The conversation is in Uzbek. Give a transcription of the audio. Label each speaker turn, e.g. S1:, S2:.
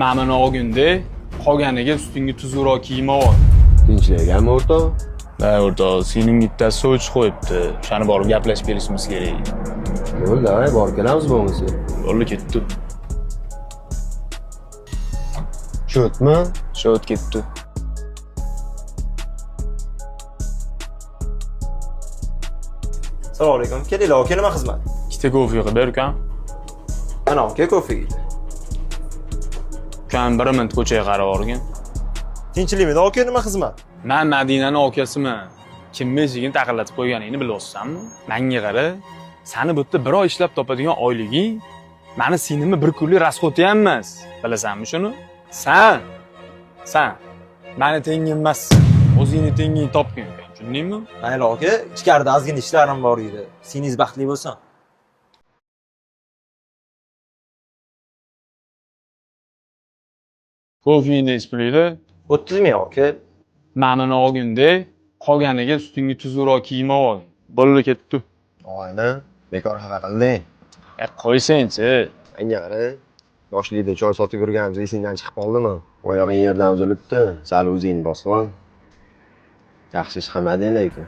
S1: Ma'mini olgunda, qolganiga ustingga tuzukroq kiyim ol.
S2: Tinchlikmi o'rtoq?
S1: Ha, o'rtoq, sening bittasi so'ch qo'yibdi. O'shani borib gaplashib kelishimiz kerak.
S2: Bo'ldi, borib kelamiz bo'lmasa.
S1: Bo'ldi, ketdi.
S2: Cho'tmi?
S1: Shot ketdi.
S3: Assalomu alaykum. Kelinglar, kelma xizmat.
S1: Ikkita kofe qilib ber, ukam.
S3: Mana aka kofega.
S1: Ukam bir minut ko'chaga qarab o'rgin.
S3: Tinchlikmi? Aka nima xizmat?
S1: Men Madinani akasiman. Kimni eshigini taqillatib qo'yganingni bilyapsanmi? Menga qara. Sani bu yerda bir oy ishlab topadigan oyliging meni sinimi bir kunlik rasxoti ham emas. Bilasanmi shuni? San meni tengim emas. O'zingni tengingni topgin, tushundingmi?
S3: Mayli aka, ichkarida ozgina ishlarim bor edi. Seningiz baxtli bo'lsin.
S1: Kofeni isplida
S3: 30 ming aka.
S1: ma'nini olganda qolganiga ustingga tuzukroq kiyim ol. Bo'ldi, ketdi.
S2: Oyna, bekor xafa qilding.
S1: Qo'ysangchi.
S2: Menga qara. Yoshlikda choy sotib yurganimiz esingdan chiqib qoldimi? Oyog'ing yerdan uzilibdi. Sal o'zingni bosib ol. Yaxshi ish qilmading lekin.